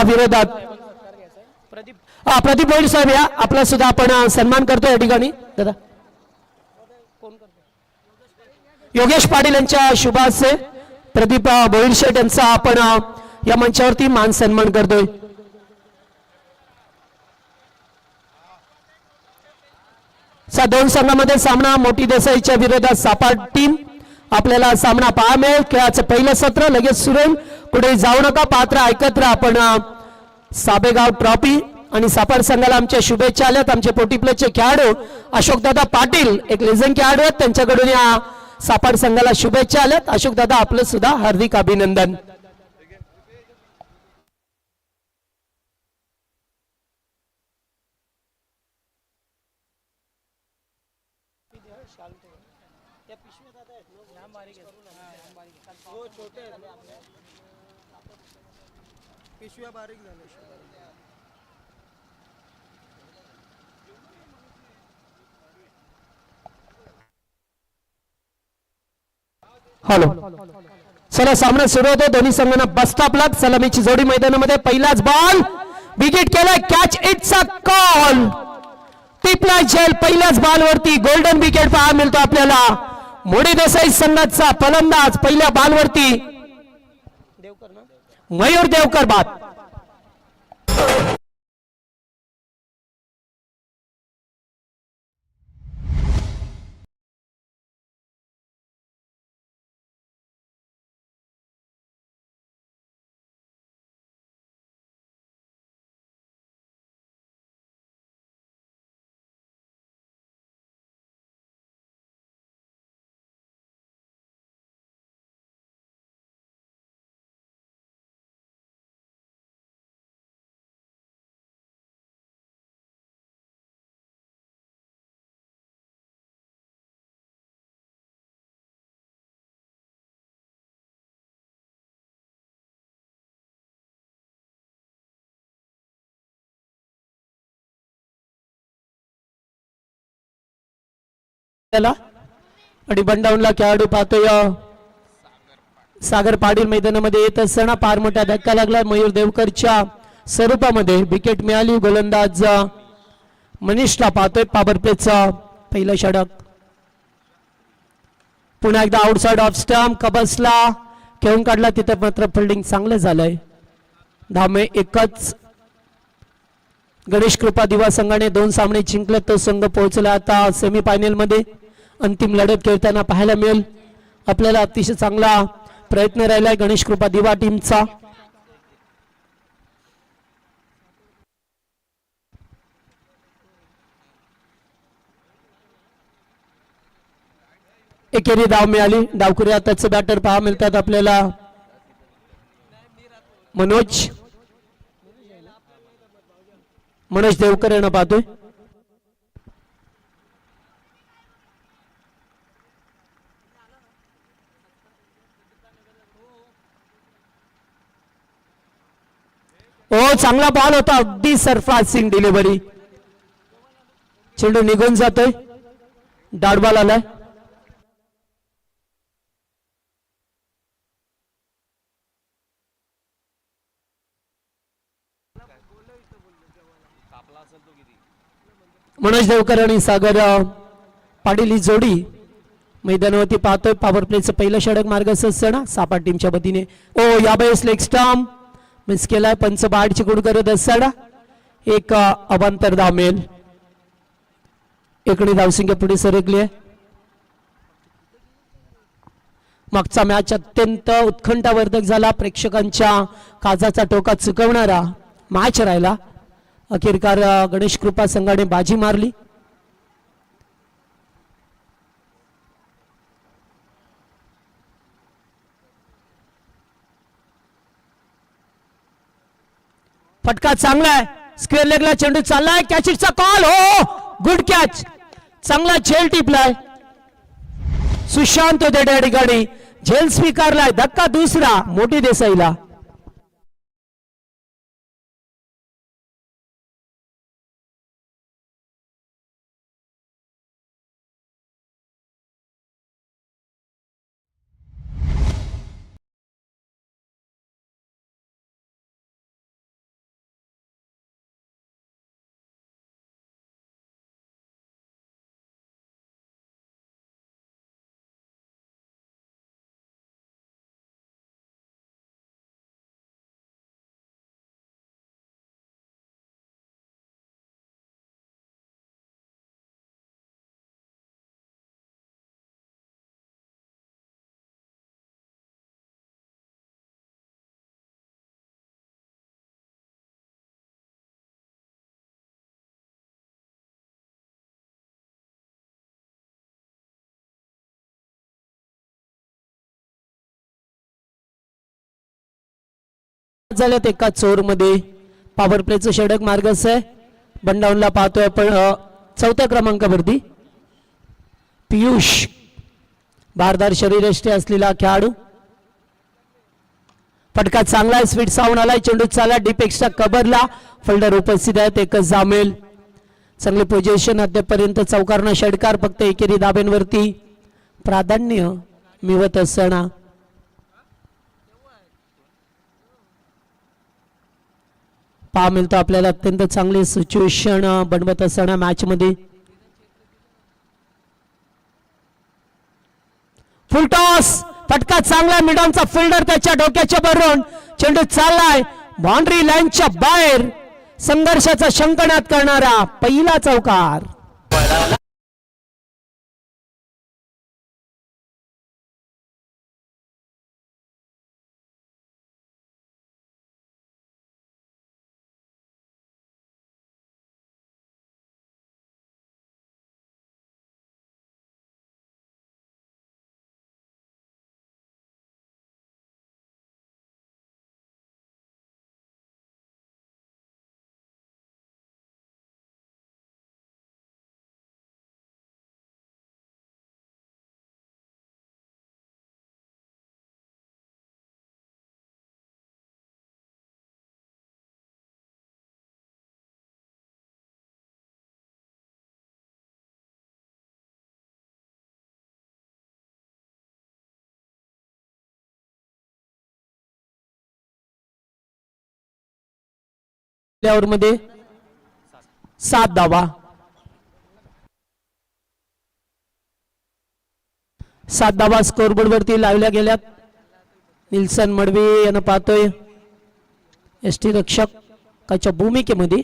विरोधात प्रदीप बोईड साहेब या आपला सुद्धा आपण सन्मान करतो या ठिकाणी. दादा योगेश पाटील यांच्या शुभ हस्ते प्रदीप बोईड शेठ यांचा आपण या मंचावरती मान सन्मान करतोय. दोन संघामध्ये सामना मोठी देसाईच्या विरोधात सापाट टीम आपल्याला सामना पाहायला मिळेल. खेळाचं पहिलं सत्र लगेच सुरू होईल. पुढे जाऊ नका, पात्र ऐकत राहा. आपण साबेगाव ट्रॉफी आणि सापाट संघाला आमच्या शुभेच्छा आल्यात. आमचे पोटी प्लेचे खेळाडू अशोकदादा पाटील एक लेजंड खेळाडू आहेत, त्यांच्याकडून या सापाट संघाला शुभेच्छा आल्यात. अशोकदादा आपलं सुद्धा हार्दिक अभिनंदन. पिशव्या बारीक झाल्या. हॅलो, चला सामना सुरू होतो. दोन्ही संघांना बस स्टॉपला सलामीची जोडी मैदानामध्ये. पहिलाच बॉल विकेट केलाय, कॅच इटचा कॉल. टिपला झेल पहिल्याच बॉल वरती गोल्डन विकेट पाहायला मिळतो आपल्याला. मोडी देसाई संघाचा फलंदाज पहिल्या बॉल वरती मयूर देवकर बाद. आणि बंडाऊनला खेळाडू पाहतोय सागर पाटील मैदानामध्ये येत असताना फार मोठा धक्का लागला. मयूर देवकरच्या स्वरूपामध्ये विकेट मिळाली. गोलंदाज मनीषला पाहतोय पॉवर प्लेचा पहिला षटक. पुन्हा एकदा आउटसाइड ऑफ स्टंप कबसला खेळून काढला. तिथे मात्र फिल्डिंग चांगलं झालंय. धामे एकच. गणेश कृपा दिवा संघाने 2 सामने जिंकले. तो संघ पोहोचला आता सेमीफायनल मध्ये. अंतिम लढत खेळताना पाहायला मिळेल आपल्याला. अतिशय चांगला प्रयत्न राहिलाय गणेश कृपा दिवा टीमचा. एकेरी धाव मिळाली. डावखुरी आताच बॅटर पहा मिळतात आपल्याला. मनोज देवकर यांना पाहतोय. चांगला बॉल होता, अगदी सरप्राइजिंग डिलिव्हरी. चेंडू निघून जातोय. डॉट बॉल आलाय. मनोज देवकर आणि सागर पाटील ही जोडी मैदानावरती पाहतोय. पॉवर प्लेचं पहिलं षटक मार्गस्थ असताना सापाट टीमच्या वतीने यावेळेस लेग स्टंप मिस केलाय. पंच बाहेरची गुण करत असताना एक अवांतर धाव मिळेल. एकडी धावसंख्या पुढे सरकली आहे. मागचा मॅच अत्यंत उत्कंठावर्धक झाला. प्रेक्षकांच्या काजाचा टोका चुकवणारा मॅच राहिला. अखेरकार गणेश कृपा संघाने बाजी मारली. फटका चांगला आहे. स्क्वेअर लेगला चेंडू चाललाय. कॅचचा कॉल. हो, गुड कॅच. चांगला झेल टिपलाय. सुशांत होते त्या ठिकाणी. झेल स्वीकारलाय. धक्का दुसरा मोठी देसाईला. झाल्यात एका चोर मध्ये पॉवर प्लेचं षटक मार्गस आहे. बंडाऊनला पाहतोय आपण चौथ्या क्रमांकावरती पियुष भारदार शरीरयष्टी असलेला खेळाडू. फटका चांगला आहे. स्वीट साऊंड आलाय. चेंडू चाला डीप एक्स्ट्रा कबरला. फिल्डर उपस्थित आहेत. एकच जामेल. चांगले पोझिशन अद्यापर्यंत चौकारणा षटकार फक्त एकेरी धाब्यांवरती प्राधान्य मिळवत असताना पहा मिळतो आपल्याला. अत्यंत चांगले सिच्युएशन बनवत असताना मॅच मध्ये फुल टॉस. फटका चांगला. मिडॉनचा फिल्डर त्याच्या डोक्याच्या भरून चेंडू चाललाय बाउंड्री लाईनच्या बाहेर. संघर्षाचा शंकनाद करणारा पहिला चौकार. ओव्हर मध्ये 7 धावा. 7 धावा स्कोरबोर्ड वरती लावल्या गेल्यात. निल्सन मडवी यांना पाहतोय एसटी रक्षकाच्या भूमिकेमध्ये.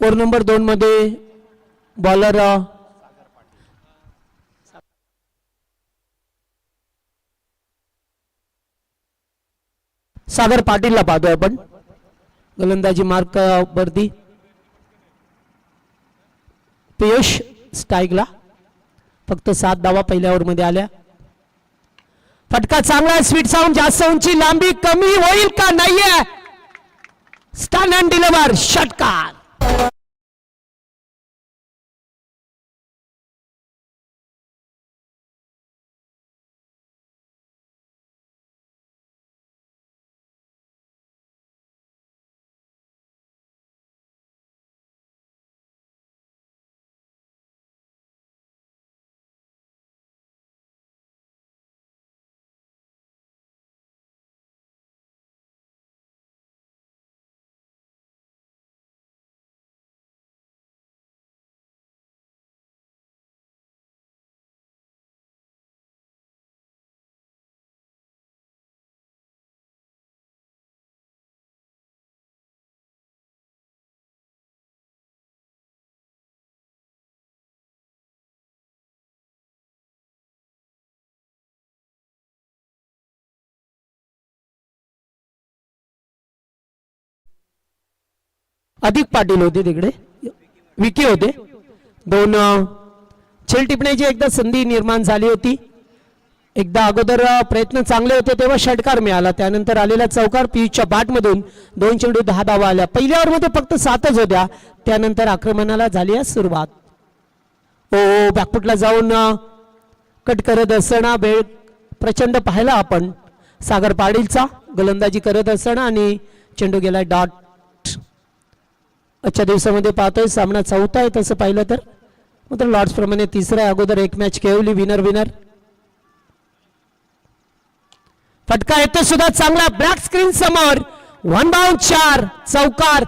ओव्हर नंबर 2 मध्ये बॉलर सागर पाटीलला पाहतोय आपण. गोलंदाजी मार्क वरती पियुष स्ट्राईकला. फक्त 7 धावा पहिल्या ओव्हर मध्ये आल्या. फटका चांगला. Sweet sound. जास्त उंची लांबी कमी होईल का नाहीये. स्टॅन्ड अँड डिलिव्हर षटकार. अधिक पाटील होते तिकडे. विकी होते. 2 छेल टिपण्याची एकदा संधी निर्माण झाली होती. एकदा अगोदर प्रयत्न चांगले होते तेव्हा षटकार मिळाला. त्यानंतर आलेला चौकार पियुषच्या बॅटमधून 2 चेंडू 10 धावा आल्या. पहिल्या ओव्हरमध्ये फक्त 7च होत्या. त्यानंतर आक्रमणाला झाली सुरुवात. ओ बॅकफुटला जाऊन कट करत असताना वेळ प्रचंड पाहिला आपण सागर पाटीलचा गोलंदाजी करत असताना आणि चेंडू गेला डॉट. आजच्या दिवसामध्ये पाहतोय सामना चौथा आहे तसं पाहिलं तर. मात्र लॉर्ड्स प्रमाणे तिसरा आहे. अगोदर एक मॅच खेळवली विनर विनर. फटका येतो सुद्धा चांगला. ब्लॅक स्क्रीन समोर 1 बाउंड 4 चौकार.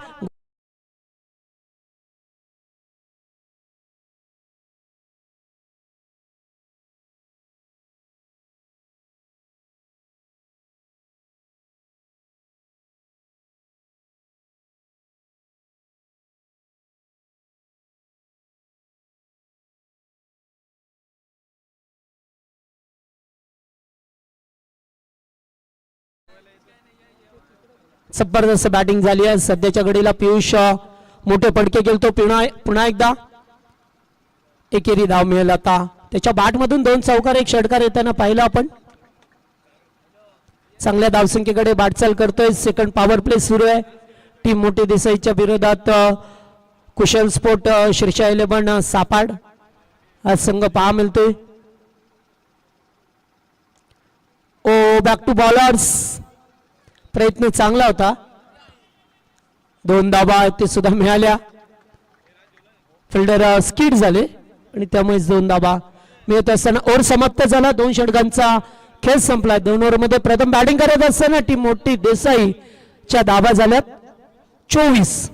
जबरदस्त बॅटिंग झाली आहे. सध्याच्या घडीला पियुष मोठे पडके गेलतो. पुन्हा एकदा एकेरी धाव मिळेल. आता त्याच्या बॅटमधून 2 चौकार 1 षटकार येताना पाहिलं आपण. चांगल्या धावसंख्येकडे वाटचाल करतोय. सेकंड पॉवर प्ले सुरू आहे. टीम मोठी देसाईच्या विरोधात कुशल स्पोर्ट शीर्षा 11 सापाड हा संघ पहा मिळतोय. ओ बॅक टू बॉलर्स. प्रयत्न चांगला होता. 2 धावा ते सुद्धा मिळाल्या. फिल्डर स्किड झाले आणि त्यामुळे 2 धावा मिळत असताना ओव्हर समाप्त झाला. 2 षटकांचा खेळ संपला. 2 ओव्हरमध्ये प्रथम बॅटिंग करत असताना टीम मोठी देसाईच्या धावा झाल्यात 24.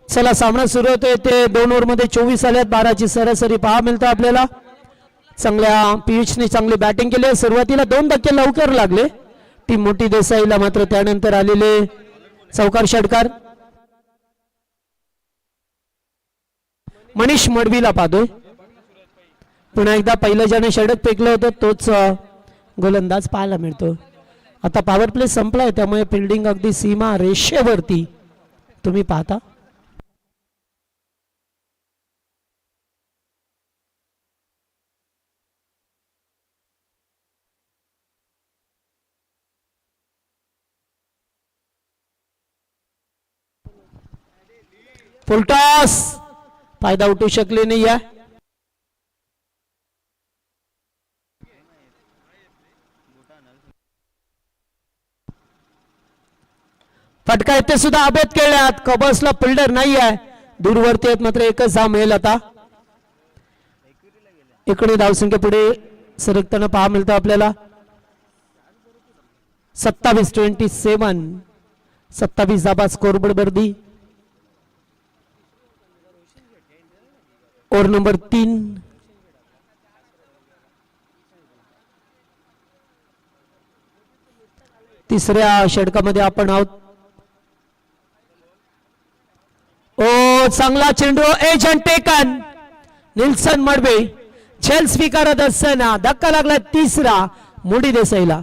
चला सामना सुरू होतोय. ते 2 ओव्हरमध्ये 24 आल्यात. 12ची सरासरी पहा मिळतं आपल्याला. चांगल्या पियुषने चांगली बॅटिंग केली. सुरुवातीला 2 धक्के लवकर लागले टीम मोठी देसाईला, मात्र त्यानंतर आलेले चौकार षटकार मनीष मडवीला पाहतोय. पुन्हा एकदा पहिलं ज्याने षटक फेकलं होतं तोच गोलंदाज पाहायला मिळतो. आता पॉवर प्ले संपलाय त्यामुळे फिल्डिंग अगदी सीमा रेषेवरती तुम्ही पाहता. फुलटॉस फायदा उठू शकले नाही. या फटका येते सुद्धा अभेद केल्यात. कबसला फिल्डर नाही आहे. दूरवरती आहेत मात्र एकच धाव मिळेल. आता इकडे धावसंख्या पुढे सरकताना पहा मिळतं आपल्याला. 27 धाबा स्कोरबोर्ड बर्दी. Over number 3. तिसऱ्या षटकामध्ये आपण आहोत. ओ चांगला चेंडू एजंट टेकन. निल्सन मडवे झेल स्वीकारत असताना धक्का लागला. 3रा मोठी देसाईला.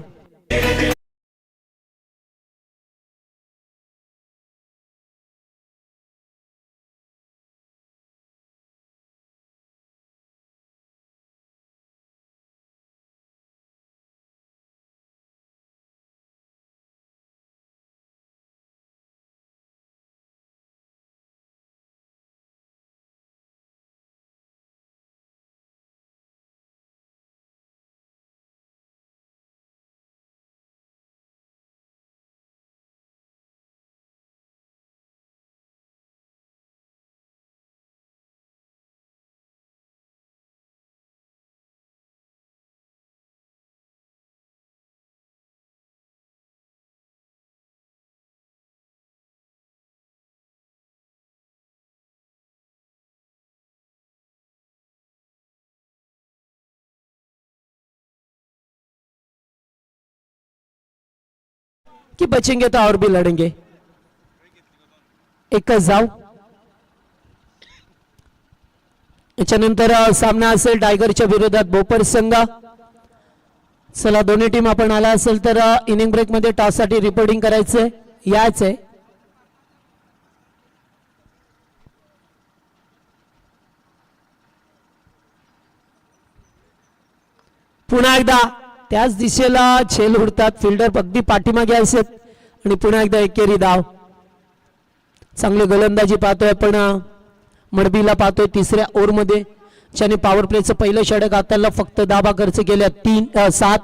कि बचेंगे तो और भी लड़ेंगे. एकच धाव. याच्यानंतर सामना असेल टायगरच्या विरोधात बोपर संघ. चला दोन्ही टीम आपण आला असेल तर इनिंग ब्रेक मध्ये टॉस साठी रिपोर्टिंग करायचंय. याच आहे पुन्हा एकदा त्याच दिशेला झेल उडतात. फिल्डर अगदी पाठीमागे असत आणि पुन्हा एकदा एकेरी धाव. चांगली गोलंदाजी पाहतोय आपण. मडबीला पाहतोय तिसऱ्या ओव्हरमध्ये ज्याने पॉवर प्लेचं पहिलं षटक हाताला फक्त धाबा खर्च केल्या. 7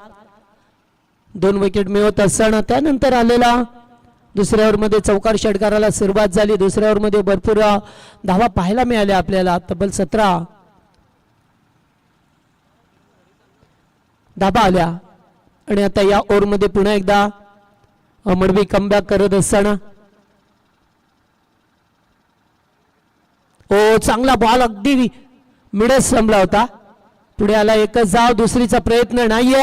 2 विकेट मिळवत असताना त्यानंतर आलेला दुसऱ्या ओव्हरमध्ये चौकार षटकाराला सुरुवात झाली. दुसऱ्या ओव्हरमध्ये भरपूर धावा पाहायला मिळाल्या आपल्याला. तब्बल 17 धाबा आल्या आणि आता या ओव्हरमध्ये पुन्हा एकदा मडवी कमबॅक करत असताना ओ चांगला बॉल अगदी मिडच संपला होता. पुढे आला एकच धाव, दुसरीचा प्रयत्न नाहीये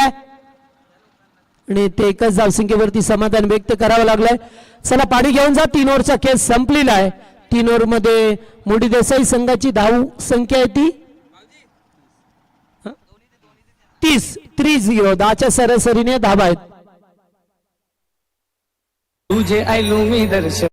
आणि ते एकच धाव संख्येवरती समाधान व्यक्त करावं लागलंय. चला पाणी घेऊन जा. 3 ओव्हरचा खेळ संपलेला आहे. 3 ओव्हर मध्ये मोठी देसाई संघाची धाव संख्या आहे ती 30. 10च्या सरासरीने धावा आहेत. तुझे आयलो मी दर्शन.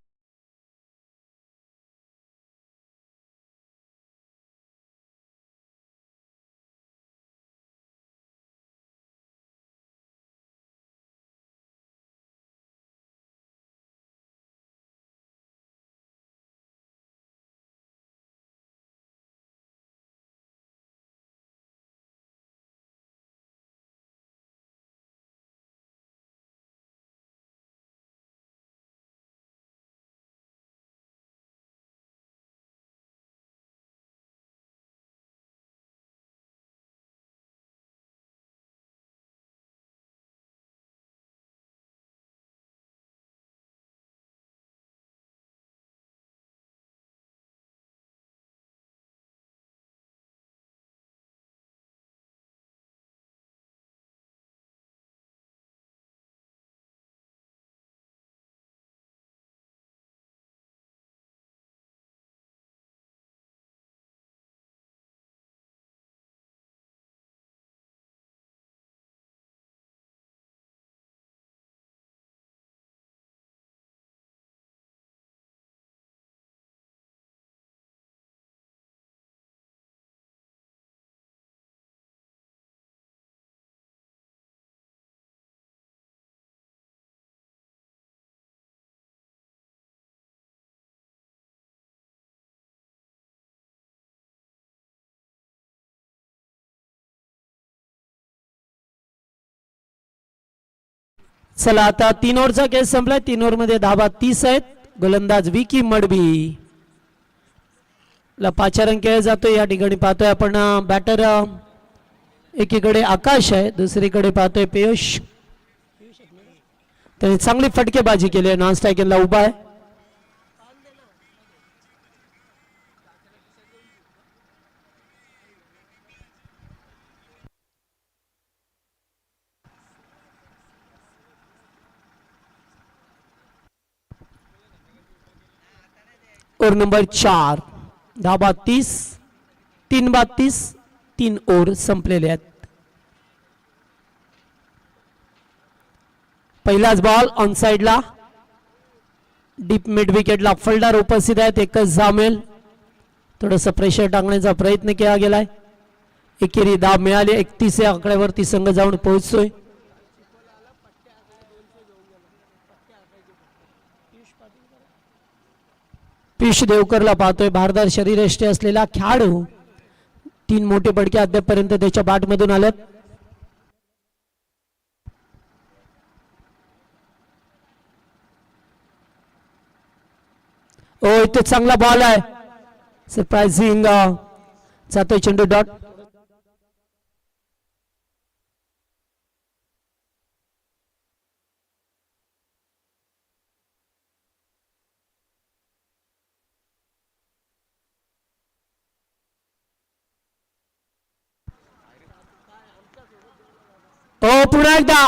चला आता 3 ओव्हरचा खेळ संपलाय. 3 ओव्हर मध्ये धावा 30 आहेत. गोलंदाज विकी मडबी ला पाचारण केला जातो. या ठिकाणी पाहतोय आपण बॅटर एकीकडे आकाश आहे, दुसरीकडे पाहतोय पियुष. त्याने चांगली फटकेबाजी केली आहे. नॉन स्ट्रायकिंगला उभा आहे. Over number 4. धाबा 30. 3 ओव्हर संपलेले आहेत. पहिलाच बॉल ऑन साइडला डीप मिड विकेटला फलदार उपस्थित आहेत. एकच धाव मिळेल. थोडंसं प्रेशर टाकण्याचा प्रयत्न केला गेलाय. एकेरी धाव मिळाली. 31 या आकड्यावरती संघ जाऊन पोहोचतोय. पियुष देवकरला पाहतोय. भारदार शरीरयष्टी असलेला खेळाडू. 3 मोठे फटके अद्यापपर्यंत त्याच्या बॅट मधून आलेत. ओ इथे चांगला बॉल आहे. सरप्राइझिंग जातोय चेंडू डॉट. पुन्हा एकदा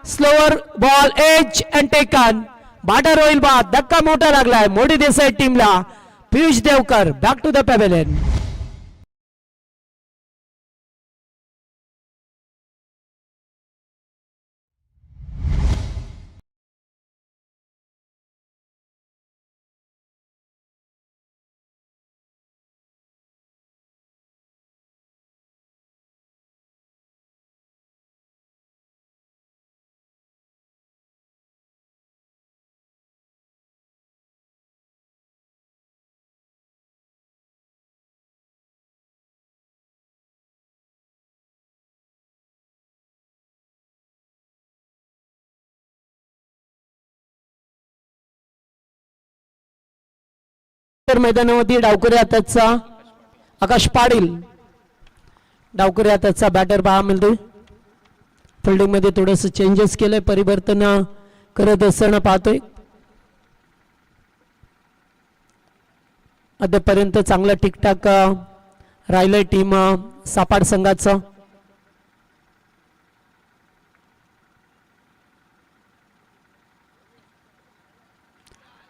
slower ball edge and taken. Batter होईल बाद. धक्का मोठा लागलाय मोठी देसाई टीमला. Piyush Devkar back to the pavilion. मैदानामध्ये डावकरी हाताचा आकाश पाटील. डावकरी हाताचा बॅटर पहा मिळतोय. फिल्डिंग मध्ये थोडस चेंजेस केलंय. परिवर्तन करत असताना पाहतोय. अद्यापर्यंत चांगलं ठीकठाक राहिलंय टीम सापाड संघाचं.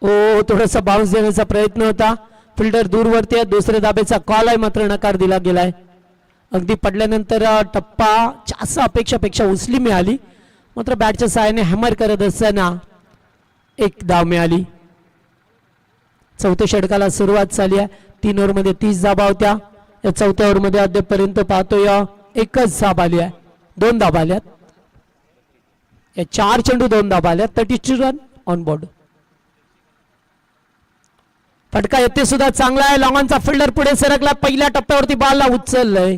ओ थोडासा बाउन्स देण्याचा प्रयत्न होता. फिल्डर दूरवरती आहे. दुसऱ्या धाब्याचा कॉल आहे मात्र नकार दिला गेलाय. अगदी पडल्यानंतर टप्पा जास्त अपेक्षापेक्षा उचली मिळाली मात्र बॅटच्या सहाय्याने हॅमर करत असताना एक धाव मिळाली. चौथ्या षटकाला सुरुवात झाली आहे. 3 ओव्हरमध्ये 30 धाबा होत्या. या चौथ्या ओव्हरमध्ये अद्यापर्यंत पाहतोय एकच धाब आली आहे. 2 धाबा आल्यात. या 4 चेंडू 2 धाबा आल्यात. 32 रन ऑन बोर्ड. फटका येते सुद्धा चांगला आहे. लॉंगॉनचा फिल्डर पुढे सरकला. पहिल्या टप्प्यावरती बॉलला उचललंय.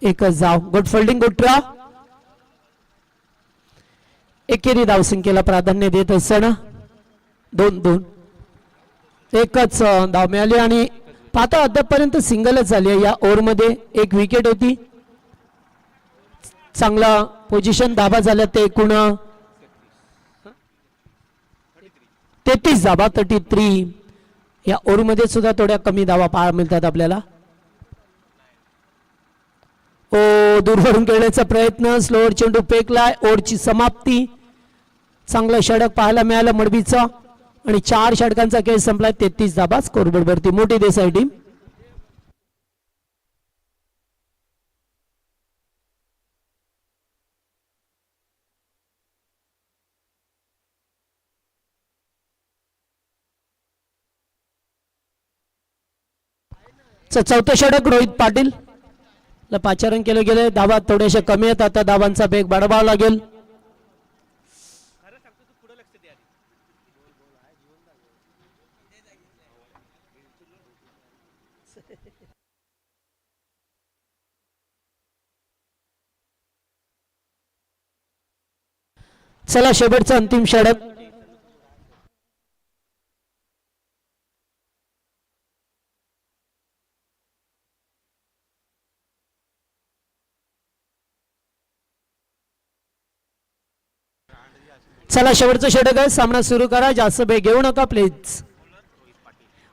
एकच धाव. Good fielding good draw. एकेरी धावसंख्येला प्राधान्य देत असताना 2-2 एकच धाव मिळाली आणि पाहता अद्यापर्यंत सिंगलच झाली आहे. या ओव्हरमध्ये 1 विकेट होती. चांगला पोझिशन धाबा झाल्या ते एकूण 33 धाबा 33. या ओव्हरमध्ये सुद्धा थोड्या कमी धावा पाहायला मिळतात आपल्याला. ओ दूरवरून खेळण्याचा प्रयत्न. स्लोअर चेंडू फेकलाय. ओव्हरची समाप्ती. चांगलं षटक पाहायला मिळालं मडबीचं आणि 4 षटकांचा खेळ संपलाय. 33 धाबा स्कोरबोर्ड वरती. मोठी देसाई टीम. चौथं षटक रोहित पाटील ला पाचारण केलं गेलं. धाबा थोड्याशा कमी आहेत. आता धाबांचा वेग वाढवावा लागेल. चला शेवटचं अंतिम षटक. चला शेवटचं षटक आहे. सामना सुरू करा. जास्त वेळ घेऊ नका प्लीज.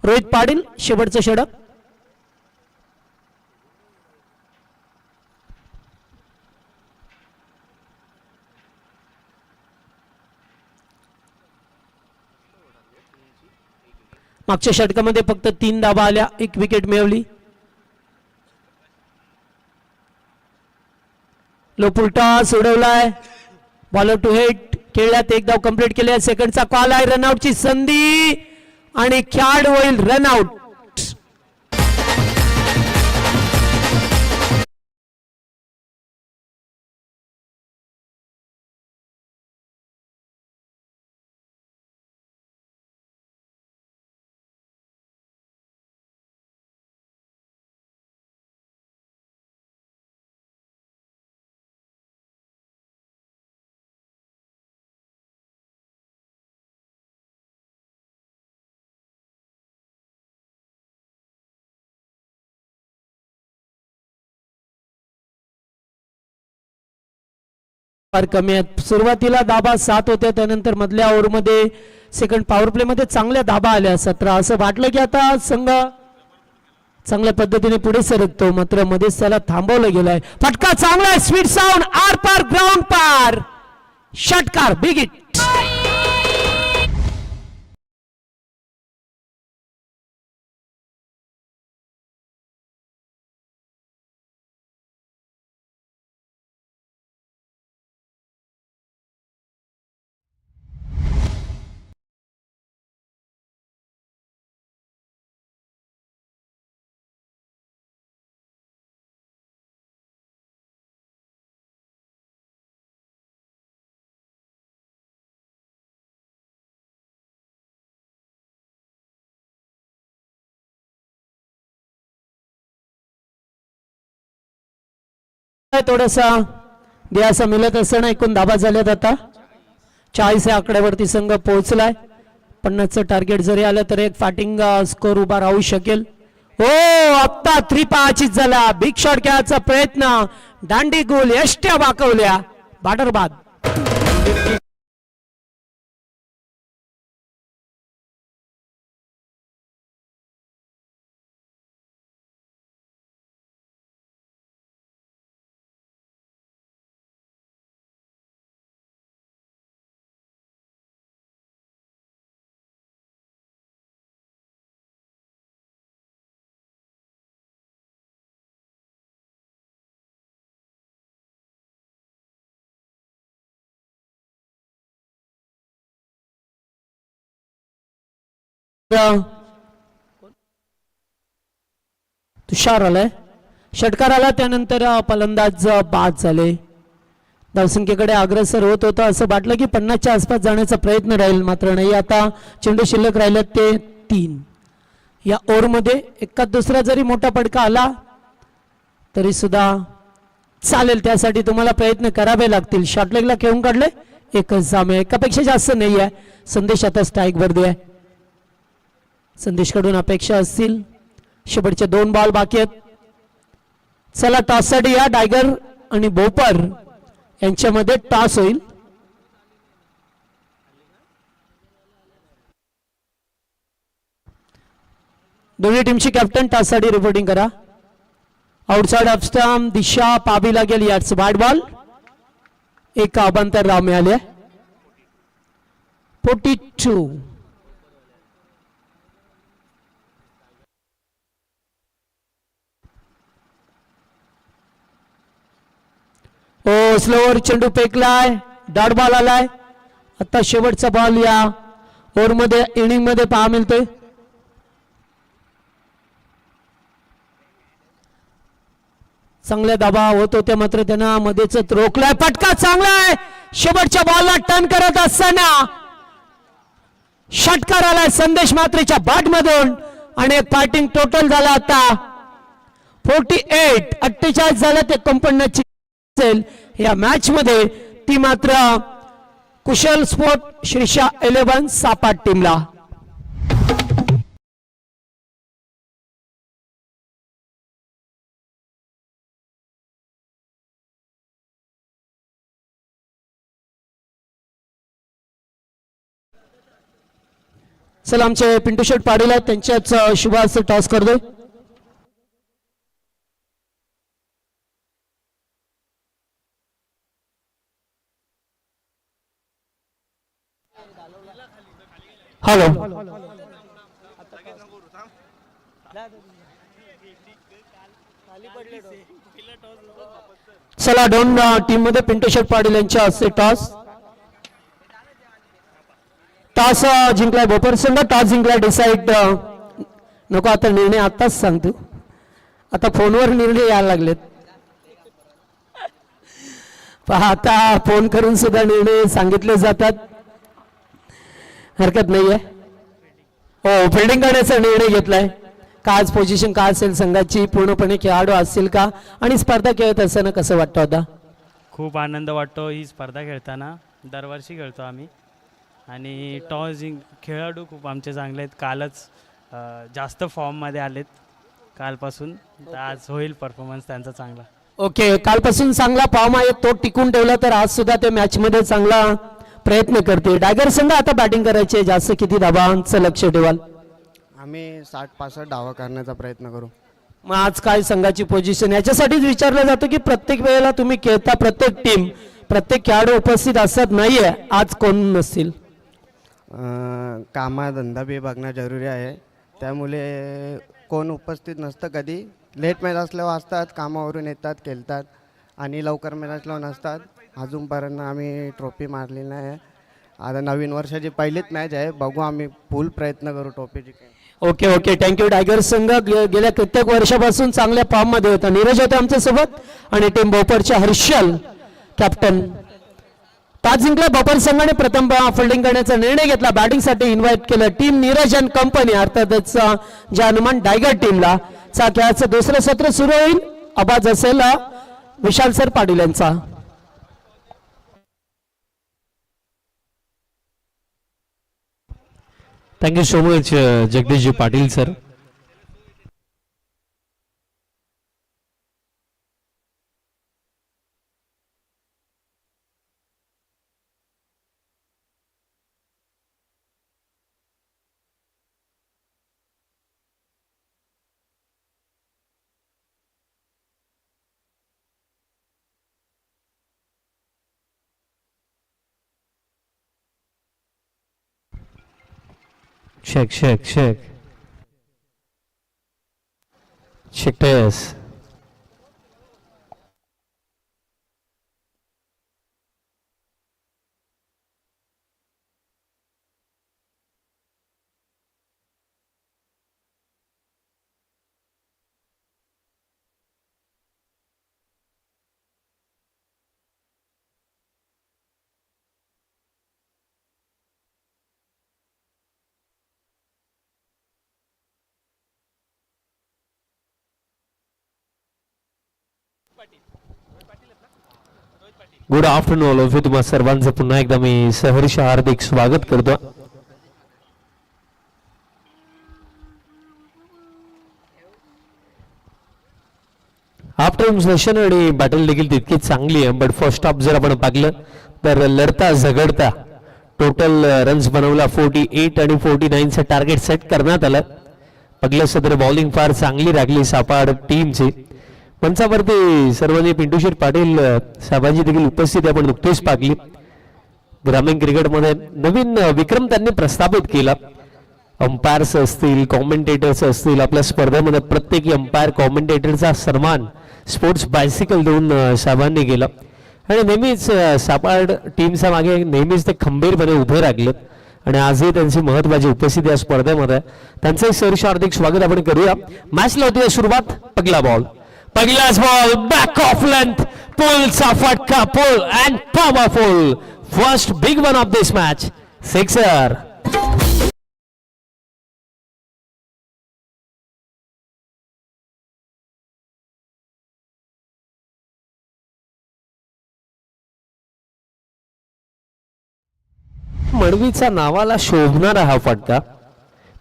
रोहित पाटील शेवटचं षटक. मागच्या षटकामध्ये फक्त 3 धाबा आल्या. 1 विकेट मिळवली. लोपुलटा सोडवलाय. बॉलर टू हेड खेळल्यात. 1 धाव कंप्लीट केली. सेकंडचा कॉल आहे. रनआउटची संधी आणि खेळ होईल रनआउट. फार कमी आहेत. सुरुवातीला धाबा 7 होत्या. त्यानंतर मधल्या ओव्हरमध्ये सेकंड पॉवर प्ले मध्ये चांगल्या धाबा आल्या 17. असं वाटलं की आता संघ चांगल्या पद्धतीने पुढे सरकतो मात्र मध्येच त्याला थांबवलं गेलंय. फटका चांगला. स्वीट साऊंड आर पार ग्राउंड पार. षटकार बिग हिट. थोडासा दिलासा मिळत असताना एकूण धाबा झाल्यात. आता 40 या आकड्यावरती संघ पोहोचलाय. 50चं टार्गेट जरी आलं तर एक फायटिंग स्कोर उभा राहू शकेल. हो आता 3-5 झाला. बिग शॉट खेळायचा प्रयत्न. दांडी गोल यष्ट्या वाकवल्या. बॉर्डर बाद. तुषार आलाय, षटकार आला, त्यानंतर फलंदाज बाद झाले. धावसंख्येकडे अग्रसर होत होतं, असं वाटलं की 50च्या आसपास जाण्याचा प्रयत्न राहील, मात्र नाही. आता चेंडू शिल्लक राहिले ते 3. या ओव्हरमध्ये एका दुसरा जरी मोठा पडका आला तरी सुद्धा चालेल, त्यासाठी तुम्हाला प्रयत्न करावे लागतील. शॉर्टलेगला खेळून काढले, एकच सामने, एकापेक्षा जास्त नाही आहे. संदेश आता स्ट्राईक वरती आहे. संदेशकडून अपेक्षा असतील. शेवटचे 2 बॉल बाकी आहेत. चला टॉससाठी या. टायगर आणि बोपर यांच्यामध्ये टॉस होईल. दोन्ही टीमची कॅप्टन टॉससाठी रिपोर्टिंग करा. आउटसाइड ऑफ स्टंप, दिशा पाहावी लागेल. याच वाईड बॉल, एक अबांतर राव मिळाले. 42. ओ स्लोवर चेंडू फेकलाय, डॉट बॉल आलाय. आता शेवटचा बॉल या ओव्हर मध्ये, इनिंग मध्ये पहा मिळतोय. चांगल्या दबाव होत होते, मात्र त्यांना मध्येच रोखलाय. पटका चांगला आहे. शेवटच्या बॉलला टर्न करत असताना षटकार आलाय संदेश मात्रेच्या बॅट मधून आणि एक फायटिंग टोटल झाला. आता 48 झालं. ते कंपन्याची या मॅच मध्ये ती मात्र कुशल स्पोर्ट श्रीषा 11 सापाट टीमला. चला आमचे पिंटू शेट पाटील आहेत, त्यांच्याच शुभास टॉस करतोय. हॅलो, चला दोन टीम मध्ये पिंटू शेट पाटील यांच्या हस्ते टॉस. टॉस जिंकलाय बोपर संघ. टॉस जिंकलाय डिसाईड नको, आता निर्णय आताच सांगतो. आता फोनवर निर्णय यायला लागलेत. पहा, आता फोन करून सुद्धा निर्णय सांगितले जातात. हरकत नाहीये. हो, फिल्डिंग करण्याचा निर्णय घेतलाय. का आज पोझिशन काय असेल संघाची, पूर्णपणे खेळाडू असतील का, आणि स्पर्धा खेळत असताना कसं वाटतं आता? खूप आनंद वाटतो ही स्पर्धा खेळताना. दरवर्षी खेळतो आम्ही आणि टॉस खेळाडू खूप आमचे चांगले आहेत. कालच जास्त फॉर्ममध्ये आलेत कालपासून, तर आज होईल परफॉर्मन्स त्यांचा चांगला. ओके, कालपासून चांगला फॉर्म आहे, तो टिकून ठेवला तर आज सुद्धा ते मॅच मध्ये चांगला प्रयत्न करते. टायगर संघ आता बॅटिंग करायचे, जास्त किती धावांचं लक्ष ठेवाल? आम्ही 60-65 धावा करण्याचा प्रयत्न करू. मग आज काय संघाची पोझिशन, याच्यासाठीच विचारलं जातं की प्रत्येक वेळेला तुम्ही खेळता, प्रत्येक टीम, प्रत्येक खेळाडू उपस्थित असत नाहीये, आज कोण नसतील? कामधंदा बी बघणं जरुरी आहे, त्यामुळे कोण उपस्थित नसतं. कधी लेट मॅच असल्यावर असतात, कामावरून येतात, खेळतात, आणि लवकर मॅच असल्यावर नसतात. अजूनपर्यंत आम्ही ट्रॉफी मारली नाही. आता नवीन वर्षाची पहिलीच मॅच आहे, बघू, आम्ही फुल प्रयत्न करू ट्रॉफी जिंकायला. Okay okay, thank you. टायगर संघ गेल्या कित्येक वर्षापासून चांगल्या फॉर्म मध्ये होता. नीरज होते आमच्या सोबत आणि टीम बोपरच्या हर्षल कॅप्टन. टॉस जिंकला बोपर संघाने. प्रथम फिल्डिंग करण्याचा निर्णय घेतला. बॅटिंगसाठी इन्व्हाइट केलं टीम नीरज अँड कंपनी, अर्थातच जानुमान टायगर टीमला. खेळाचं दुसरं सत्र सुरू होईल. आवाज असेल विशाल सर पाटील यांचा. Thank you so much, Jagdish ji Patil sir. Check. Check test. Good afternoon all of you. तुम्हा सर्वांचं पुन्हा एकदा मी सहर्ष हार्दिक स्वागत करतो. आफ्टरनून सेशन आणि बॅटल देखील तितकी चांगली आहे. बट फर्स्ट हाफ जर आपण पाहिलं तर लढता झगडता टोटल रन्स बनवला 48 आणि 49चं टार्गेट सेट करण्यात आलं. पहिलं सत्र बॉलिंग फार चांगली लागली सापाड टीमची. मंचावरती सर्वांनी पिंटूशेठ पाटील साहेबांची देखील उपस्थिती आपण नुकतीच पाहिली. ग्रामीण क्रिकेटमध्ये नवीन विक्रम त्यांनी प्रस्थापित केला. अंपायर्स असतील, कॉमेंटेटर्स असतील, आपल्या स्पर्धेमध्ये प्रत्येकी अंपायर कॉमेंटेटरचा सन्मान स्पोर्ट्स बायसिकल देऊन साहेबांनी केला. आणि नेहमीच सापाड टीमच्या मागे नेहमीच ते खंबीरपणे उभे राहिलेत आणि आजही त्यांची महत्वाची उपस्थिती या स्पर्धेमध्ये. त्यांचंही सहर्ष हार्दिक स्वागत आपण करूया. मॅचला होती सुरुवात. पहिलाच बॉल बॅक ऑफ लेंथ, पुलचा फटका, pull and powerful first big one of this match, sixer. मडवीचा नावाला शोभणारा हा फटका.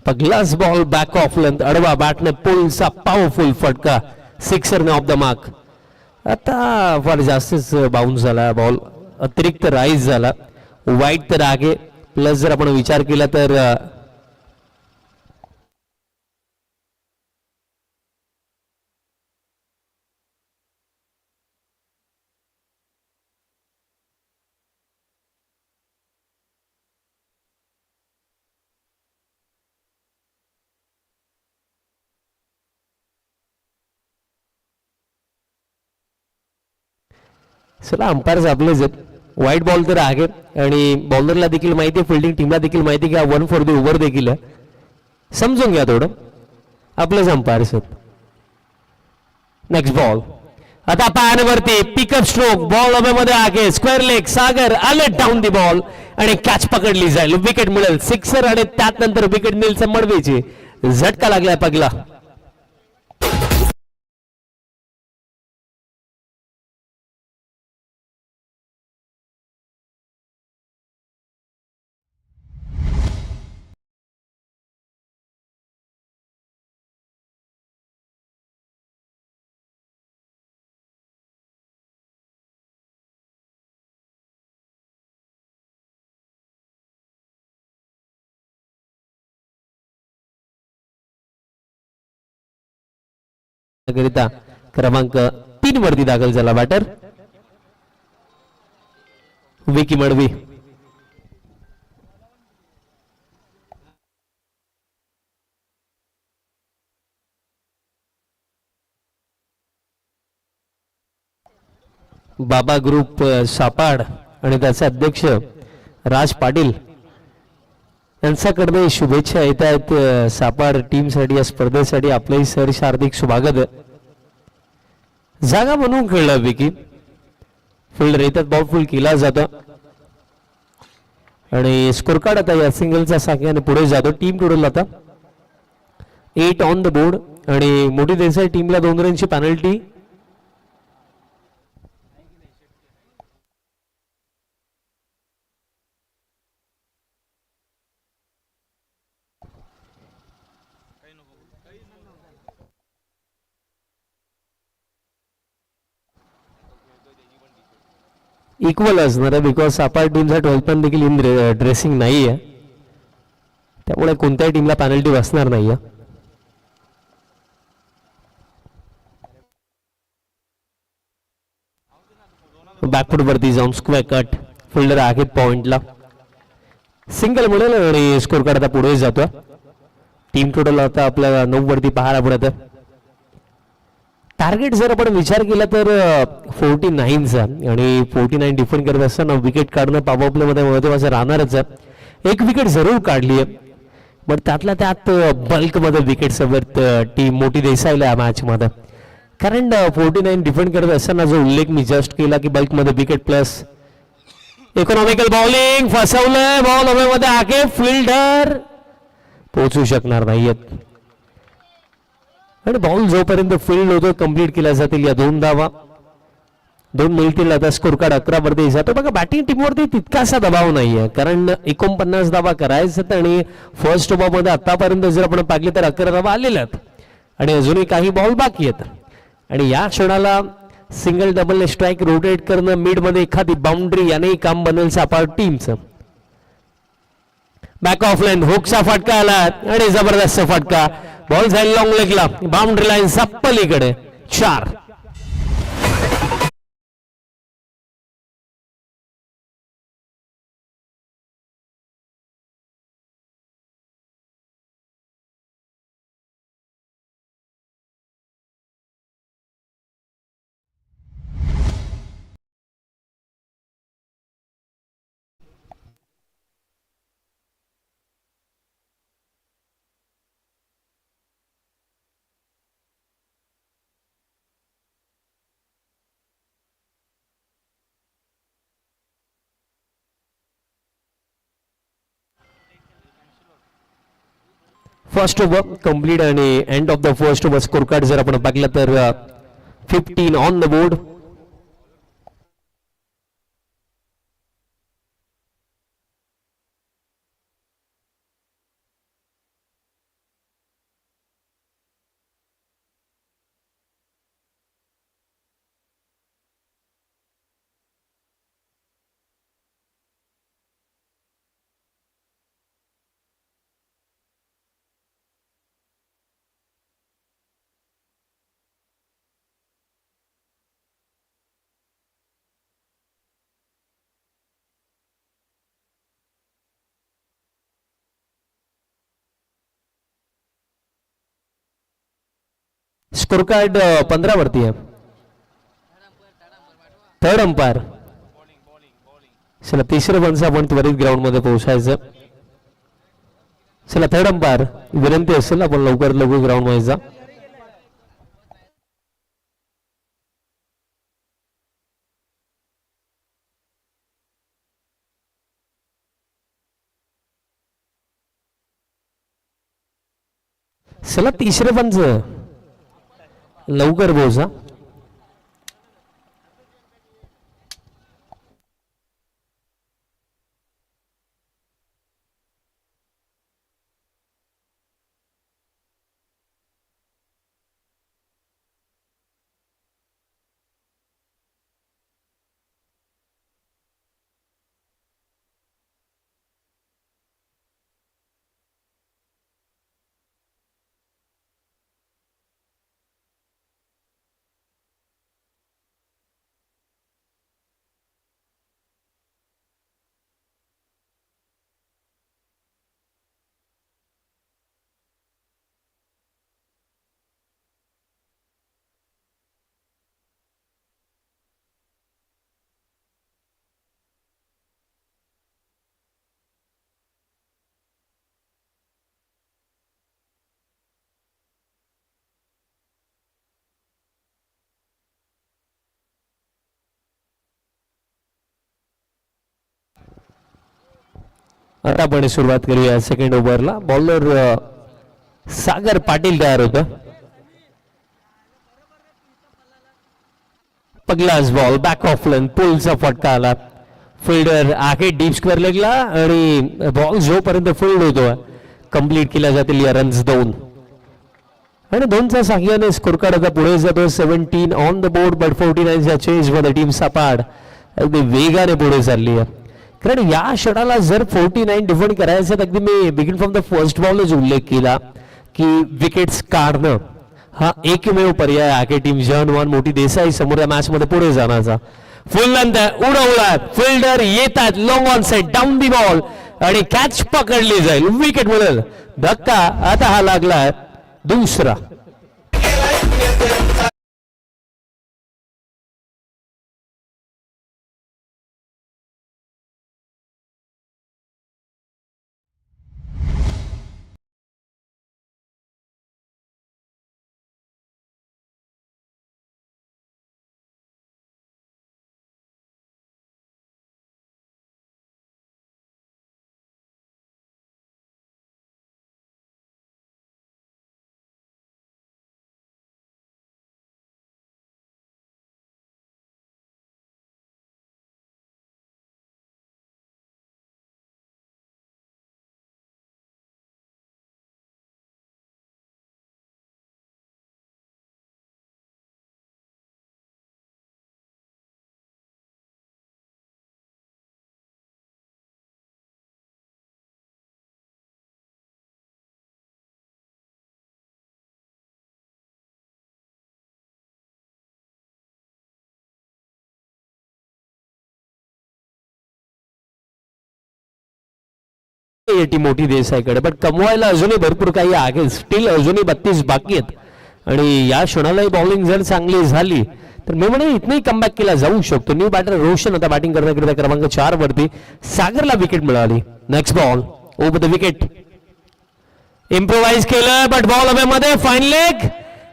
पहिलाच बॉल बॅक ऑफ लेंथ, अडवा बॅटने पुलचा पॉवरफुल फटका, सिक्सर ऑफ द मार्क. आता फार जास्तच बाउन्स झाला बॉल, अतिरिक्त राईज झाला. वाईट तर आगे प्लस जर आपण विचार केला तर चला अंपायर्स आपलेच आहेत. व्हाईट बॉल तर आहे आणि बॉलरला देखील माहिती आहे, फिल्डिंग टीमला देखील माहिती आहे की 1 फॉर द ओव्हर देखील आहे. समजून घ्या थोडं, आपलेच अंपायर्स आहेत. नेक्स्ट बॉल आता पायावरती पिकअप स्ट्रोक, बॉल हवेमध्ये आहे, स्क्वेअर लेग, सागर आले डाऊन दी बॉल आणि कॅच पकडली जाईल, विकेट मिळेल, सिक्सर. आणि त्यानंतर विकेट मिळेल मडवीची. झटका लागलाय पगला. करिता क्रमांक 3 वरती दाखल झाला बॅटर विकी मडवी. बाबा ग्रुप सापाड आणि त्याचे अध्यक्ष राज पाटील यांच्याकडे शुभेच्छा येत आहेत सापाड टीमसाठी, या स्पर्धेसाठी. आपलंही सहर्ष हार्दिक स्वागत. जागा म्हणून खेळला विकी, फिल्डर येतात, बॉल फुल केला जातो आणि स्कोर कार्ड आता या सिंगलच्या साह्याने पुढे जातो. टीम टोटल आता 8 ऑन द बोर्ड आणि मोठी देसाई टीमला 2 रनची पेनल्टी. इक्वल असणार आहे बिकॉज सापाड टीमचा 12 पण देखील इन ड्रेसिंग नाही आहे, त्यामुळे कोणत्याही टीमला पेनल्टी बसणार नाही आहे. बॅकफुट वरती जाऊन स्क्वेअर कट, फिल्डर आहेत पॉइंटला, सिंगल मिळेल आणि स्कोर कार्ड आता पुढे जातो. टीम टोटल आता आपल्याला 9 वरती पाहायला पडत. टार्गेट जर आपण विचार केला तर 49चा आणि 49 डिफेंड करत असताना विकेट काढणं पॉवर प्ले मध्ये महत्वाचं राहणारच आहे. एक विकेट जरूर काढली आहे, बट त्यातल्या त्यात बल्कमध्ये विकेट सोबत टीम मोठी देसाईला या मॅच मध्ये. कारण 49 डिफेंड करत असताना जो उल्लेख मी जस्ट केला की बल्कमध्ये विकेट प्लस इकॉनॉमिकल बॉलिंग, फसवलंय, बॉल हवेमध्ये आगे, फिल्डर पोहोचू शकणार नाहीयेत आणि बॉल जोपर्यंत फील्ड होतो कंप्लीट केल्या जातील या 2 धावा. 2 मिळतील. आता स्कोर कार्ड 11 वरती जातो. बघा बॅटिंग टीमवरती तितकासा दबाव नाहीये, कारण 49 धावा करायचं आणि फर्स्ट ओव्हरमध्ये आतापर्यंत जर आपण पाहिले तर 11 धावा आलेल्या आहेत आणि अजूनही काही बॉल बाकी आहेत. आणि या क्षणाला सिंगल डबल स्ट्राईक रोटेट करणं, मिडमध्ये एखादी बाउंड्री यानेही काम बनेल सापाड टीमचं. बॅक ऑफ लाईन हुकचा फटका आला आणि जबरदस्त फटका. बॉल जाईल लॉंग लेगला, बाउंड्री लाईन पलीकडे 4. फर्स्ट ओव्हर कंप्लीट आणि end of the first over score card जर आपण पाहिलं तर 15 on the board. Score card 15 वरती आहे. Third umpire. चला तिसरं पंच आपण त्वरित ग्राउंड मध्ये पोहोचायचं. चला थर्ड अंपायर विनंती असेल आपण लवकर ग्राउंड मध्ये जा. चला तिसरे पंच लवकर पोहोचा. आता आपण सुरुवात करूया सेकंड ओव्हरला. बॉलर सागर पाटील तयार होतं. पगलाच बॉल बॅक ऑफ लाईन पुलचा फटका आला. फिल्डर आहे डीप स्क्वेअर लेगला आणि बॉल जोपर्यंत फील्ड होतो कंप्लीट केल्या जातील या रन्स 2 आणि 2च्या साह्याने स्कोर कार्ड आता पुढे जातो. 17 ऑन द बोर्ड बट 49च्या चेंज मध्ये टीम सापाड अगदी वेगाने पुढे चालली आहे. कारण या क्षणाला जर 49 डिफेंड करायचं तर अगदी मी बिगिन फ्रॉम द फर्स्ट बॉलच उल्लेख केला की विकेट्स काढणं हा एकमेव पर्याय आहे टीम जॉन मोठी देसाई समोर या मॅच मध्ये पुढे जाण्याचा. फुल उडवलात फिल्डर येतात long on side down the ball आणि कॅच पकडली जाईल. विकेट मिळेल. धक्का आता हा लागलाय दुसरा. टी मोठी देसाईकडे, पण कमवायला अजूनही भरपूर काही आहे. स्टील अजूनही 32 बाकी आहेत आणि या क्षणालाही बॉलिंग जर चांगली झाली तर मी म्हणेन इथनंही कमबॅक केला जाऊ शकतो. न्यू बॅटर रोशन आता बॅटिंग करण्याकरिता क्रमांक 4 वरती. सागरला विकेट मिळाली. Next ball over the wicket, improvise केलं बट बॉल हवे मध्ये. फाईन लेग,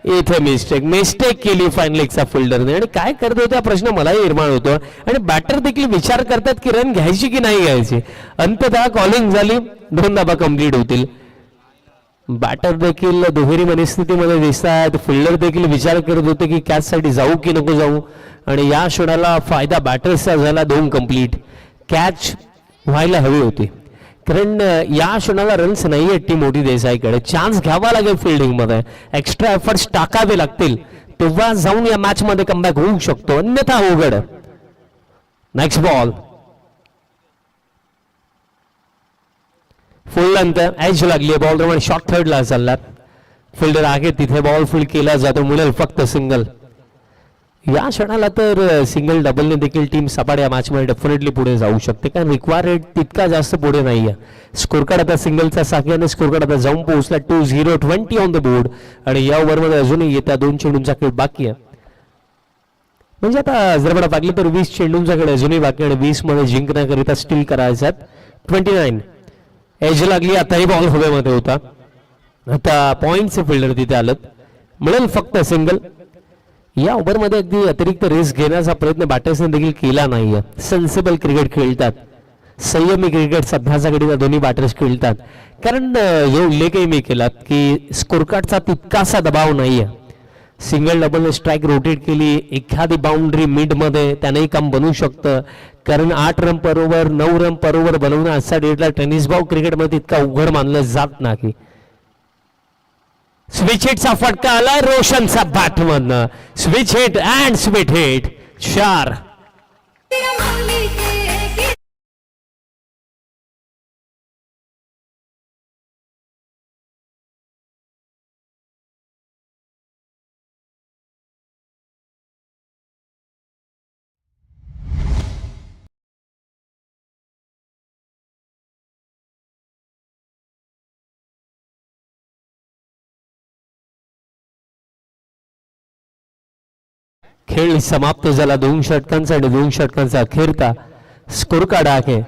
इथे मिस्टेक केली फाईन लेगचा फिल्डरने. आणि काय करत होता प्रश्न मलाही निर्माण होतो. आणि बॅटर देखील विचार करतात की रन घ्यायची की नाही घ्यायची. अंततः कॉलिंग झाली, 2 धाबा कंप्लीट होतील. बॅटर देखील दुहेरी मनस्थितीमध्ये दिसत आहेत. फिल्डर देखील विचार करत होते की कॅच साठी जाऊ की नको जाऊ. आणि या क्षणाला फायदा बॅटर्सचा झाला. 2 कंप्लीट. कॅच व्हायला हवी होती, कारण या क्षणाला रन्स नाही आहेत टी मोठी देसाईकडे. चान्स घ्यावा लागेल फिल्डिंग मध्ये, एक्स्ट्रा एफर्ट्स टाकावे लागतील, तेव्हा जाऊन या मॅच मध्ये कमबॅक होऊ शकतो, अन्यथा अवघड. Next ball full length, edge लागली बॉल प्रमाणे शॉर्ट थर्डला चालला. फिल्डर आहे तिथे, बॉल फुल केला जातो, मिळेल फक्त सिंगल. या क्षणाला तर सिंगल डबलने देखील टीम सपाट या मॅच मध्ये डेफिनेटली पुढे जाऊ शकते, कारण रिक्वायर रेट तितका जास्त पुढे नाहीये. स्कोर कार्ड आता सिंगलचा साखळ्याने स्कोर कार्ड आता जाऊन पोहोचला 2-0, 20 ऑन द बोर्ड. आणि या ओव्हरमध्ये अजूनही येत्या 2 चेंडूंचा खेळ बाकी आहे. म्हणजे आता जर मला पाहिलं तर 20 चेंडूंचा खेळ अजूनही बाकी आणि 20 मध्ये जिंकण्याकरिता स्टील करायचा. 29 एज लागली. आताही बॉल हवेमध्ये होता. आता पॉइंटचे फिल्डर तिथे आलं, मिळेल फक्त सिंगल. या ओव्हरमध्ये अगदी अतिरिक्त रिस्क घेण्याचा प्रयत्न बॅटर्सने देखील केला नाहीये. सेन्सिबल क्रिकेट खेळतात, संयमी क्रिकेट सध्याच्या घडीला दोन्ही बॅटर्स खेळतात. कारण जो उल्लेखही मी केला की स्कोर कार्डचा तितकासा दबाव नाहीये. सिंगल डबल स्ट्राईक रोटेट केली, एखादी बाउंड्री मिड मध्ये त्यानेही काम बनवू शकतं. कारण 8 रन पर ओव्हर 9 रन पर ओव्हर बनवणं आजच्या डेटला टेनिस बॉल क्रिकेटमध्ये तितका अवघड मानलं जात नाही. स्विच हिटचा फटका आला रोशनचा बॅट मधनं. Switch hit and switch hit 4. खेळ समाप्त झाला. 2 षटकांचा आणि 2 षटकांचा अखेरता स्कोर कार्ड आहे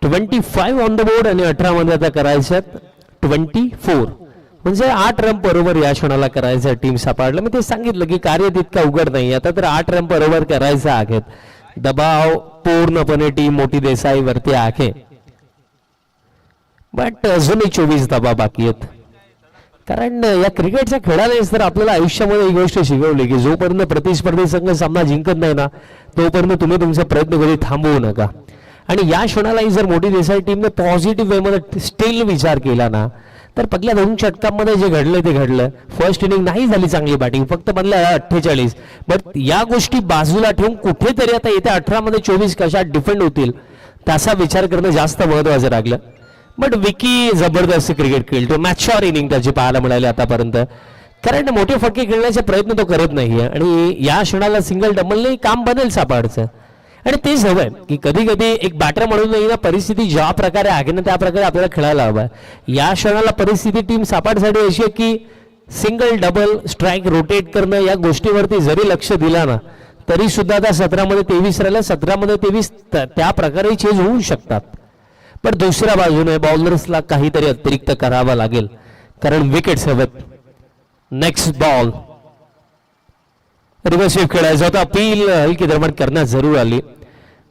25 ऑन द बोर्ड आणि 18 मध्ये आता करायच्यात 24. म्हणजे 8 रन पर ओव्हर या क्षणाला करायचं टीम सापडलं. मी ते सांगितलं की कार्य तितकं अवघड नाही. आता तर 8 रन पर ओव्हर करायचं आहे. दबाव पूर्णपणे टीम मोठी देसाई वरती आहे, बट अजूनही 24 धावा बाकी आहेत. कारण या क्रिकेटच्या खेळानेच तर आपल्याला आयुष्यामध्ये ही गोष्ट शिकवली की जोपर्यंत प्रतिस्पर्धी संघ सामना जिंकत नाही ना तोपर्यंत तुम्ही तुमचा प्रयत्न कधी थांबवू नका. आणि या क्षणालाही जर मोठी देसाई टीमने पॉझिटिव्ह वे मध्ये स्टील विचार केला ना तर पहिल्या 2 षटकांमध्ये जे घडलं ते घडलं. फर्स्ट इनिंग नाही झाली चांगली बॅटिंग, फक्त बनल्या 48. बट या गोष्टी बाजूला ठेवून कुठेतरी आता येत्या 18 मध्ये 24 कशा डिफेंड होतील त्याचा विचार करणं जास्त महत्वाचं लागलं. बट विकी जबरदस्त क्रिकेट खेळतो. मॅच्युअर इनिंग त्याची पाहायला मिळाली आतापर्यंत, कारण मोठे फटके खेळण्याचे प्रयत्न तो करत नाहीये. आणि या क्षणाला सिंगल डबलने काम बनेल सापाडचं. आणि तेच हवंय की कधी कधी एक बॅटर म्हणून परिस्थिती ज्या प्रकारे आहे ना त्या प्रकारे आपल्याला खेळायला हवंय. या क्षणाला परिस्थिती टीम सापाडसाठी अशी आहे की सिंगल डबल स्ट्राईक रोटेट करणं या गोष्टीवरती जरी लक्ष दिला ना तरी सुद्धा आता 17 मध्ये 23 राहिलं, 17 मध्ये 23 त्या प्रकारे चेंज होऊ शकतात. पण दुसऱ्या बाजूने बॉलर्सला काहीतरी अतिरिक्त करावं लागेल, कारण विकेट्स हवेत. नेक्स्ट बॉल रिव्हर्स स्वीप खेळायचा होता. अपील हलकी दरम्यान करण्यात जरूर आली,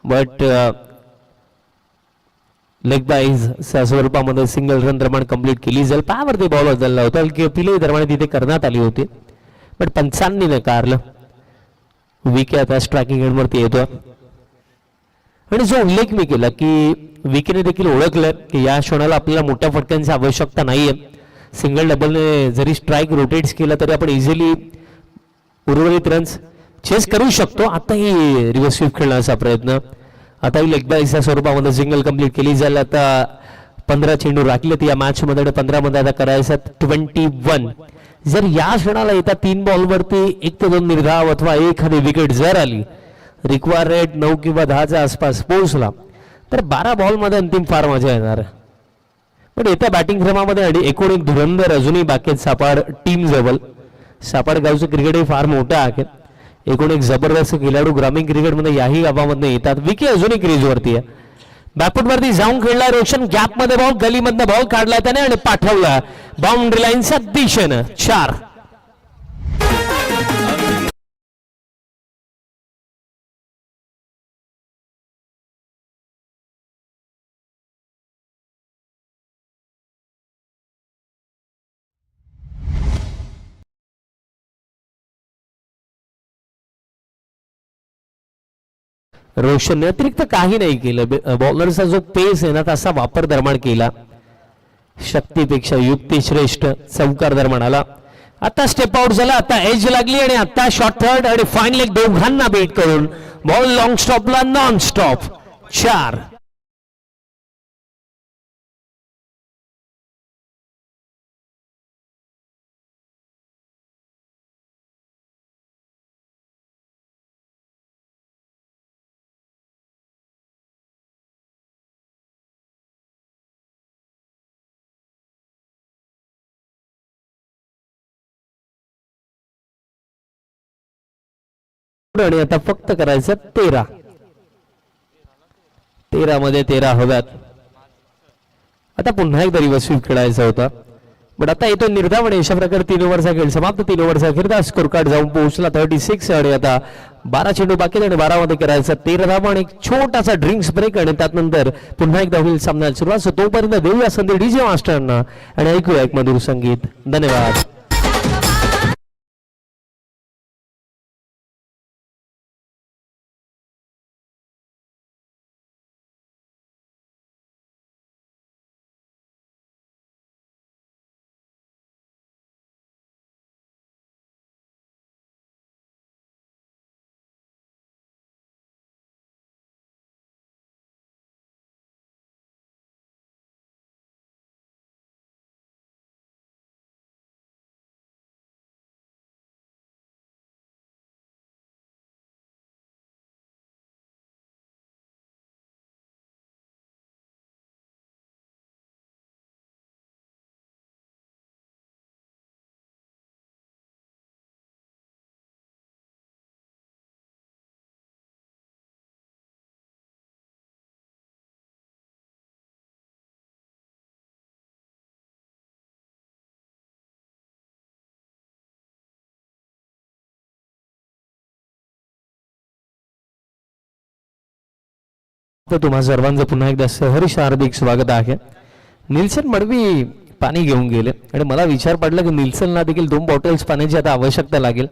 बट लेग बाईज स्वरूपामध्ये सिंगल रन दरम्यान कंप्लीट केली जाईल. पायावरती बॉल बदलला होता. हलकी अपीलही दरम्यान तिथे करण्यात आली होती, बट पंचांनी नकारलं. विके आता स्ट्रायकिंग एंडवरती येतो. आणि जो उल्लेख मी केला की विकेने देखील ओळखलं की या क्षणाला आपल्याला मोठ्या फटक्यांची आवश्यकता नाहीये. सिंगल डबलने जरी स्ट्राईक रोटेट्स केला तरी आपण इझिली उर्वरित रन्स चेस करू शकतो. आताही रिव्हर्स स्वीप खेळण्याचा प्रयत्न, आताही लेग बाईच्या स्वरूपामध्ये सिंगल कंप्लीट केली जाईल. आता 15 चेंडू राखलेत या मॅच मध्ये, 15 मध्ये आता करायचं 21. जर या क्षणाला येत्या 3 बॉलवरती 1 ते 2 निर्धाव अथवा एखादी विकेट जर आली, रिक्वायर रेट 9 किंवा 10च्या आसपास पोहोचला तर 12 बॉलमध्ये अंतिम फार मजा येणार. पण येत्या बॅटिंग क्रमामध्ये आणि एकूण एक धुरंधर अजूनही बाकी आहेत सापाड टीम जवळ. सापाड गावचं क्रिकेट हे फार मोठं आहे. एकूण एक जबरदस्त खेळाडू ग्रामीण क्रिकेटमध्ये याही गावामधनं येतात. विकी अजूनही क्रीजवरती आहे. बॅकफुट वरती जाऊन खेळला रोशन, गॅप मध्ये बॉल, गलीमधनं बॉल काढला त्याने आणि पाठवला बाउंड्री लाईनच्या दिशेनं. 4. रोशनने अतिरिक्त काही नाही केलं. बॉलरचा जो पेस आहे ना तसा वापर दरम्यान केला. शक्तीपेक्षा युक्ती श्रेष्ठ चौकार दरम्यान आला. आता स्टेप आउट झाला, आता एज लागली आणि आता शॉर्ट थर्ड आणि फाईन लेग दोघांना बीट करून बॉल लॉंग स्टॉपला नॉन स्टॉप. 4. आणि आता फक्त करायचं 13 मध्ये 13 हव्यात. आता पुन्हा एकदा रिव्हर्स स्वीप खेळायचा होता. पण आता येतो निर्धाव आणि अशा प्रकारे 3 ओव्हरचा खेळ समाप्त. 3 ओव्हरचा खेळता स्कोर कार्ड जाऊन पोहोचला 36 आणि आता 12 चेंडू बाकी आणि 12 मध्ये करायचा 13 धावा आणि एक छोटासा ड्रिंक्स ब्रेक आणि त्यानंतर पुन्हा एकदा होईल सामन्याला सुरुवात. तोपर्यंत देऊया संधी डीजे मास्टरांना आणि ऐकूया एक मधुर संगीत. धन्यवाद. तर तुम्हा सर्वांचं पुन्हा एकदा सहर्ष हार्दिक स्वागत आहे. निल्सन मडवी पाणी घेऊन गेले आणि मला विचार पडला की निल्सनला देखील 2 बॉटल्स पाण्याची आता आवश्यकता लागेल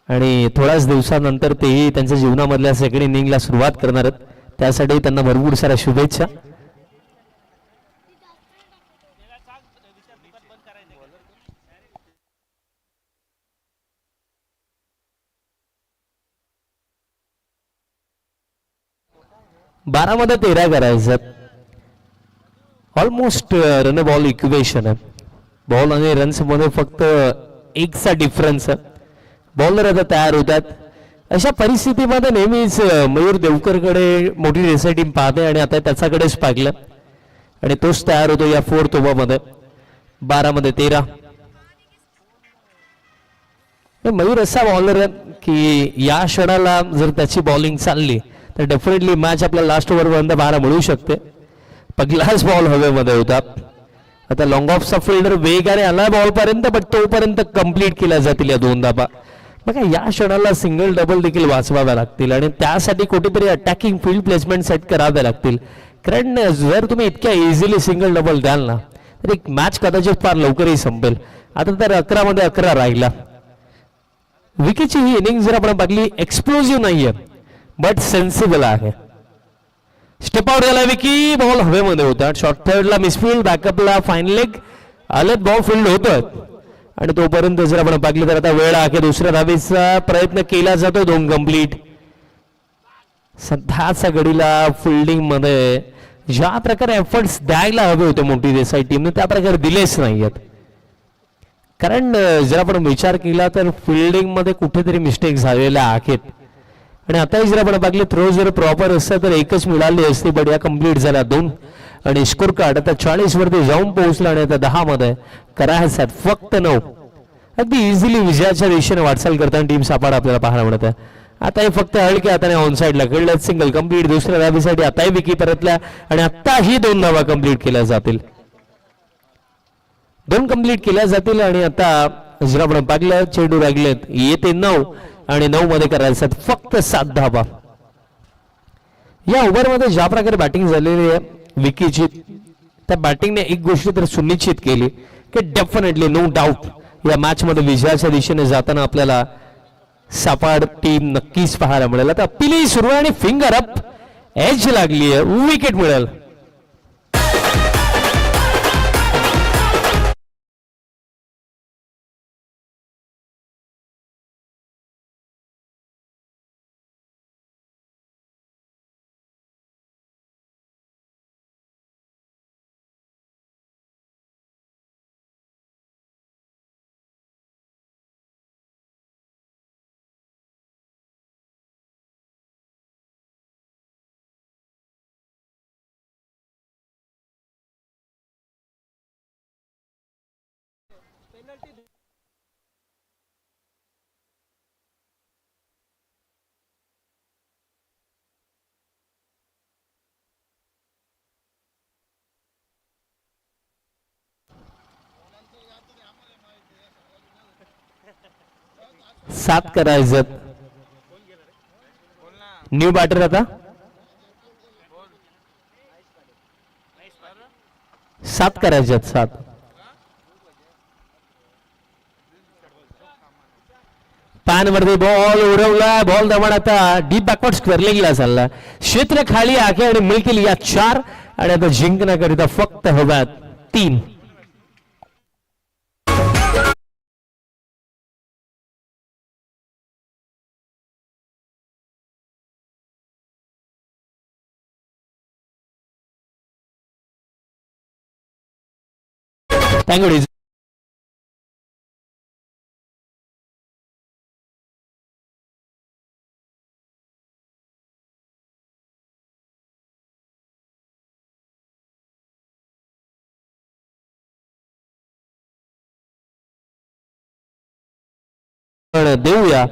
आणि थोड्याच दिवसानंतर तेही त्यांच्या जीवनामधल्या सेकंड इनिंगला सुरुवात करणार आहेत. त्यासाठी त्यांना भरपूर साऱ्या शुभेच्छा. बारा मध्ये 13 करायचं. ऑलमोस्ट रन बॉल इक्वेशन आहे. बॉल आणि रन्स मध्ये फक्त 1चा डिफरन्स आहे. बॉलर आता तयार होतात. अशा परिस्थितीमध्ये नेहमीच मयूर देवकरकडे मोठी देसाई टीम पाहते आणि आता त्याच्याकडेच पाहिलं आणि तोच तयार होतो या 4th ओव्हरमध्ये. 12 मध्ये 13. मयूर असा बॉलर आहे की या क्षणाला जर त्याची बॉलिंग चालली तर डेफिनेटली मॅच आपल्या लास्ट ओव्हरपर्यंत पाहायला मिळू शकते. पहिलाच बॉल हवेमध्ये होता. आता लॉंग ऑफचा फिल्डर वेगाने आला बॉल पर्यंत पण तोपर्यंत कंप्लीट केल्या जातील या 2 धाबा. बघा या क्षणाला सिंगल डबल देखील वाचवाव्या लागतील आणि त्यासाठी कुठेतरी अटॅकिंग फील्ड प्लेसमेंट सेट कराव्या लागतील. कारण जर तुम्ही इतक्या इझिली सिंगल डबल द्याल ना तर एक मॅच कदाचित फार लवकरही संपेल. आता तर 11 मध्ये 11 राहिला. विकीची ही इनिंग जर आपण बघली एक्सप्लोजिव्ह नाहीये बट सेन्सिबल आहे. स्टेप आउट झाला विकी. बॉल हवेमध्ये होता. शॉर्ट थर्डला मिसफील्ड, बॅकअपला फाईन लेग आलेत. बॉल फील्ड होतं आणि तोपर्यंत जर आपण बघलं तर आता वेळ आहे. दुसऱ्या धावेचा प्रयत्न केला जातो. 2 कंप्लीट. सध्याच्या घडीला फिल्डिंग मध्ये ज्या प्रकारे एफर्ट्स द्यायला हवे होते मोठी देसाई टीमने त्या प्रकारे दिलेच नाहीयेत. कारण जर आपण विचार केला तर फिल्डिंग मध्ये कुठेतरी मिस्टेक झालेल्या आहेत आणि आताही जर आपण बघले थ्रो जर प्रॉपर असतं तर एकच मिळाली असती, बट या कम्प्लीट झाल्या 2. आणि स्कोर कार्ड आता 40 वरती जाऊन पोहोचला आणि आता 10 मध्ये करायच्यात फक्त 9. अगदी इझिली विजयाच्या दिशेने वाटचाल करताना टीम सापाड आपल्याला पाहायला मिळत आहे. आता हे फक्त हलक्या हाताने ऑन साईडला खेळलं, सिंगल कम्प्लीट. दुसऱ्या धाबीसाठी आताही विकी परतल्या आणि आताही 2 धावा कम्प्लीट केल्या जातील. 2 कम्प्लीट केल्या जातील आणि आता जर आपण पाहिलं चेंडू लागलेत येते 9 आणि 9 मध्ये करायचं फक्त 7 धावा. या ओव्हरमध्ये ज्या प्रकारे बॅटिंग झालेली आहे विकीची, त्या बॅटिंगने एक गोष्ट तर सुनिश्चित केली की डेफिनेटली नो डाऊट या मॅच मध्ये विजयाच्या दिशेने जाताना आपल्याला सापाड टीम नक्कीच पाहायला मिळेल. आता पिली सुरू आणि फिंगर अप एज लागली आहे, विकेट मिळेल. सात करायचं. न्यू बॅटर आता 7 करायच्यात 7. पॅन वरती बॉल उडवला, बॉल दमण आता डीप बॅकवर्ड स्क्वेअर लेगला चालला. क्षेत्र खाली आहे आणि मिळतील या 4 आणि आता जिंकण्याकरिता फक्त हव्यात 3. थँक्यू. देऊया